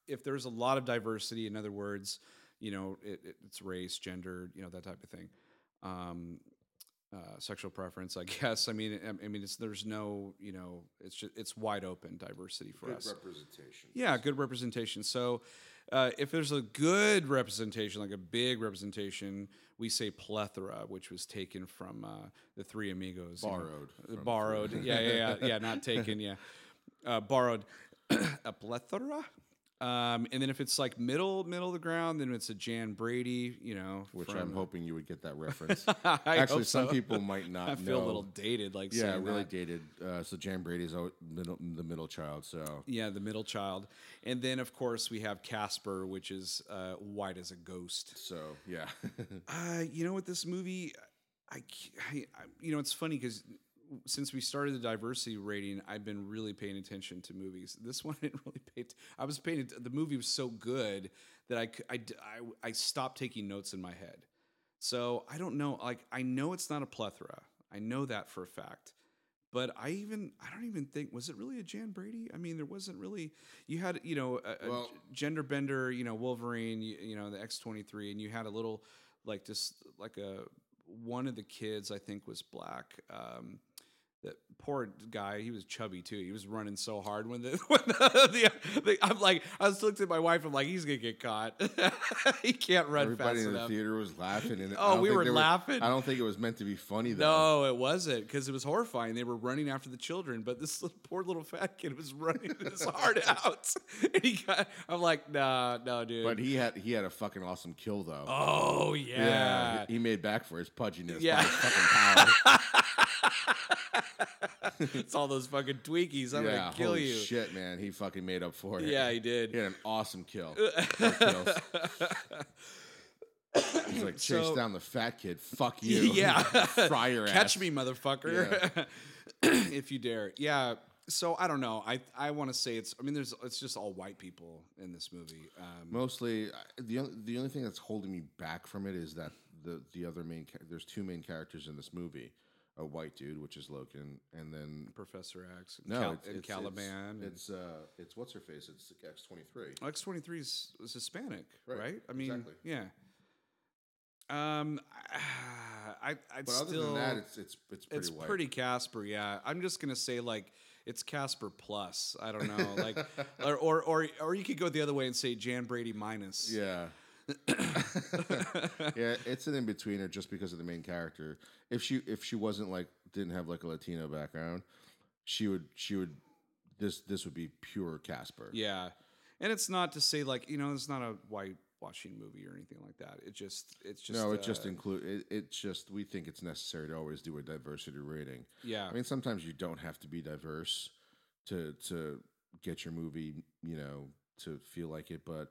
if there's a lot of diversity, in other words, it's race, gender, that type of thing. Sexual preference, I guess. I mean, there's no, it's wide open diversity for us. Good representation. Yeah, good representation. So, if there's a good representation, like a big representation, we say plethora, which was taken from the Three Amigos. Borrowed. Yeah, not taken. Yeah, borrowed. A plethora. And then if it's like middle of the ground, then it's a Jan Brady, which I'm hoping you would get that reference. Actually, Actually, some people might not know. I feel a little dated, like yeah, really that. dated. So Jan Brady's the middle child. So yeah, the middle child, and then of course we have Casper, which is white as a ghost. So yeah, with this movie, I it's funny because since we started the diversity rating, I've been really paying attention to movies. This one I didn't really pay. I was paying. The movie was so good that I stopped taking notes in my head. So I don't know. Like, I know it's not a plethora. I know that for a fact. But I don't even think, was it really a Jan Brady? I mean, there wasn't really. You had a gender bender, Wolverine, the X-23, and you had a little one of the kids I think was black. That poor guy, he was chubby too. He was running so hard when I'm like, I was looking at my wife. I'm like, he's gonna get caught. He can't run Everybody fast in the enough. theater was laughing. And we were laughing. I don't think it was meant to be funny though. No, it wasn't, because it was horrifying. They were running after the children, but this poor little fat kid was running his heart out. And I'm like, no, dude. But he had a fucking awesome kill though. Oh yeah. He made back for his pudginess. Yeah. By his fucking power. It's all those fucking tweakies. I'm gonna kill holy you. Shit, man. He fucking made up for it. Yeah, he did. He had an awesome kill. He's like, chase down the fat kid. Fuck you. Yeah. Fry your ass. Catch me, motherfucker. Yeah. If you dare. Yeah. So I don't know. I want to say it's just all white people in this movie. Mostly, the only thing that's holding me back from it is that the other there's two main characters in this movie. A white dude, which is Logan, and then Professor X. And Caliban. It's what's her face? It's X-23. X-23 is Hispanic, right? I mean, exactly. Yeah. But other than that, it's pretty white. Pretty Casper. Yeah, I'm just gonna say, like, it's Casper plus. I don't know, like, or you could go the other way and say Jan Brady minus. Yeah. Yeah, it's an in-betweener just because of the main character. If she wasn't like didn't have like a Latino background, she would this would be pure Casper. Yeah, and it's not to say like it's not a whitewashing movie or anything like that. It's just No, it just it's just we think it's necessary to always do a diversity rating. Yeah, I mean sometimes you don't have to be diverse to get your movie, to feel like it, but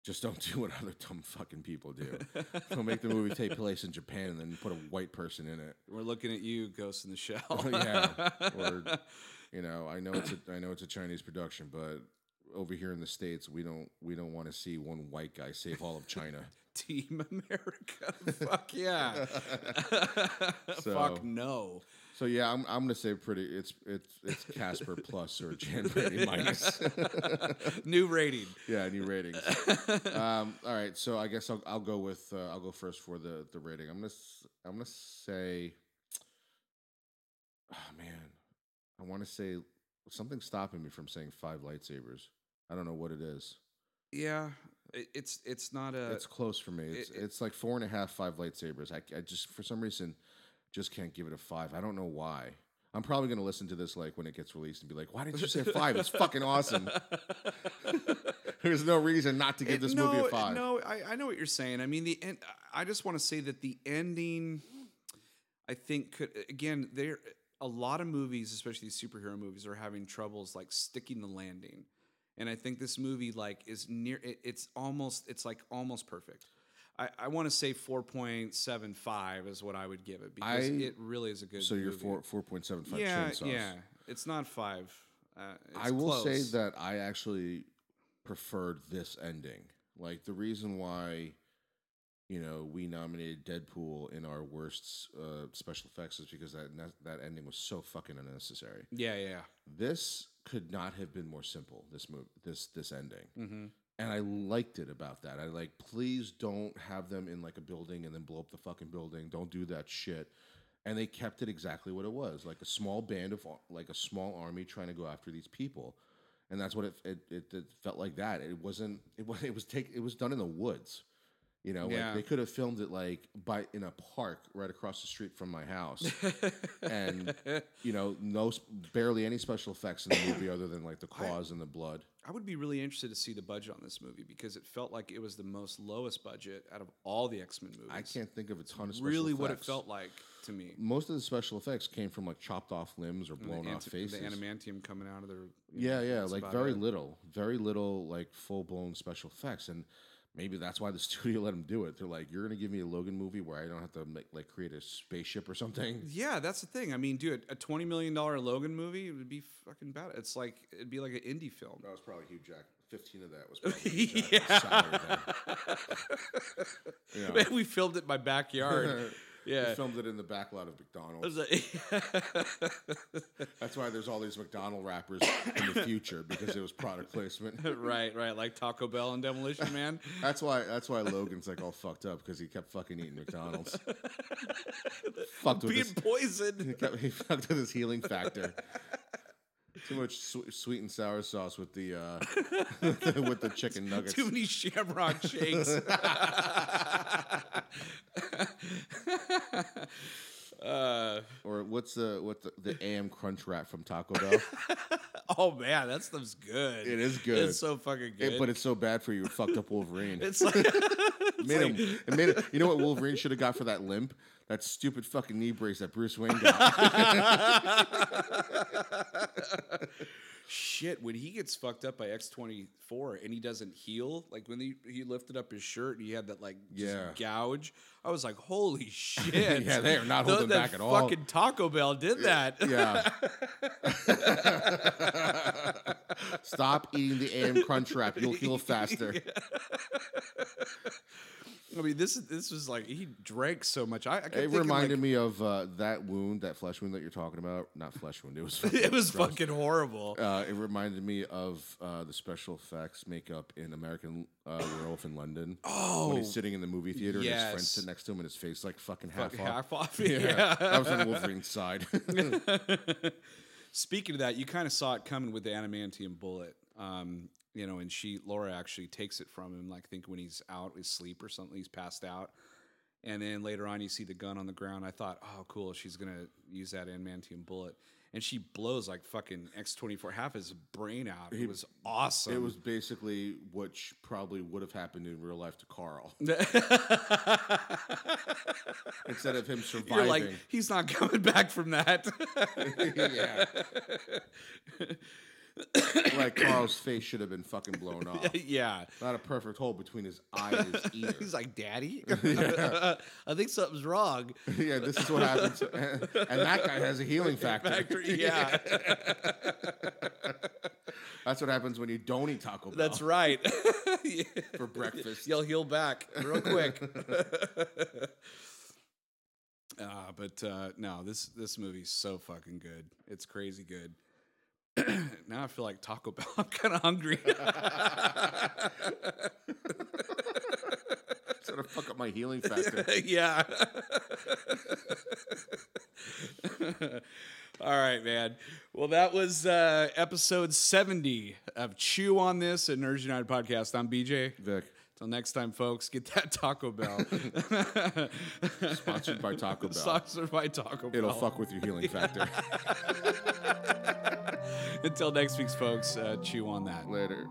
just don't do what other dumb fucking people do. Don't make the movie take place in Japan and then put a white person in it. We're looking at you, Ghost in the Shell. Yeah, or I know it's a Chinese production, but over here in the States, we don't want to see one white guy save all of China. Team America, fuck yeah. So, fuck no. So yeah, I'm gonna say it's Casper plus or Jan Brady minus. New rating. Yeah, new ratings. All right, so I guess I'll go first for the rating. I'm gonna say, oh man, I want to say something stopping me from saying 5 lightsabers. I don't know what it is. Yeah, it's not a. It's close for me. It's like 4.5, 5 lightsabers. I just for some reason just can't give it a 5. I don't know why. I'm probably gonna listen to this like when it gets released and be like, "Why didn't you say 5? It's fucking awesome." There's no reason not to give this movie a 5. No, I know what you're saying. I mean, the end. I just want to say that the ending, I think, could again there. A lot of movies, especially these superhero movies, are having troubles like sticking the landing, and I think this movie like is near. It's almost perfect. I want to say 4.75 is what I would give it because it really is a good. So movie. you're 4.75. Yeah, it's not 5. I will close. say that I actually preferred this ending. Like the reason why, we nominated Deadpool in our worst special effects is because that ending was so fucking unnecessary. Yeah. This could not have been more simple. This ending. Mm-hmm. And I liked it about that. I like, please don't have them in like a building and then blow up the fucking building. Don't do that shit. And they kept it exactly what it was, like a small band of, like a small army trying to go after these people, and that's what it felt like. That it was done in the woods. Like they could have filmed it like in a park right across the street from my house, and barely any special effects in the movie other than like the claws and the blood. I would be really interested to see the budget on this movie because it felt like it was the most lowest budget out of all the X-Men movies. I can't think of a ton of special really effects. What it felt like to me. Most of the special effects came from like chopped off limbs or blown off faces. The adamantium coming out of their yeah, like very little like full blown special effects. And maybe that's why the studio let him do it. They're like, you're going to give me a Logan movie where I don't have to create a spaceship or something? Yeah, that's the thing. I mean, dude, a $20 million Logan movie would be fucking bad. It'd be like an indie film. That was probably Hugh Jackman. 15 of that was probably Hugh Jackman's salary then. Man, we filmed it in my backyard. Yeah. We filmed it in the back lot of McDonald's. That's why there's all these McDonald wrappers in the future, because it was product placement. Right, like Taco Bell and Demolition Man. That's why Logan's like all fucked up, because he kept fucking eating McDonald's. Fucked with being poisoned. He fucked with his healing factor. Too much sweet and sour sauce with the with the chicken nuggets. Too many Shamrock shakes. Or what's the AM Crunch Wrap from Taco Bell? Oh man, that stuff's good. It is good. It's so fucking good. But it's so bad for you. It fucked up Wolverine. It's like it made him. You know what Wolverine should have got for that limp? That stupid fucking knee brace that Bruce Wayne got. Shit, when he gets fucked up by X-24 and he doesn't heal, like when he lifted up his shirt and he had that gouge, I was like, holy shit. Yeah, they are not holding back at all. Fucking Taco Bell did that. Yeah. Stop eating the AM Crunch Wrap. You'll heal faster. I mean, this was like, he drank so much. It reminded me of that wound, that flesh wound that you're talking about. Not flesh wound. It was it was fucking horrible. It reminded me of the special effects makeup in American Werewolf in London. Oh, when he's sitting in the movie theater and his friend sitting next to him and his face like fucking half off. Yeah. That was on Wolverine's side. Speaking of that, you kind of saw it coming with the adamantium bullet. You know, and Laura actually takes it from him, like, I think when he's out asleep or something, he's passed out. And then later on, you see the gun on the ground. I thought, oh, cool, she's going to use that adamantium bullet. And she blows like fucking X-24, half his brain out. It was awesome. It was basically what probably would have happened in real life to Carl. Instead of him surviving. You're like, he's not coming back from that. Yeah. Like Carl's face should have been fucking blown off. Yeah. Not a perfect hole between his eye and his ear. He's like, Daddy? I think something's wrong. Yeah, this is what happens. And that guy has a healing factor. Yeah. That's what happens when you don't eat Taco Bell. That's right. For breakfast. You'll heal back real quick. No, this movie's so fucking good. It's crazy good. Now I feel like Taco Bell. I'm kind of hungry. Sort of fuck up my healing factor. Yeah. All right, man. Well, that was episode 70 of Chew on This, a Nerds United podcast. I'm BJ. Vic. Till next time, folks, get that Taco Bell. Sponsored by Taco Bell. Sponsored by Taco Bell. It'll fuck with your healing factor. Until next week's, folks, chew on that. Later.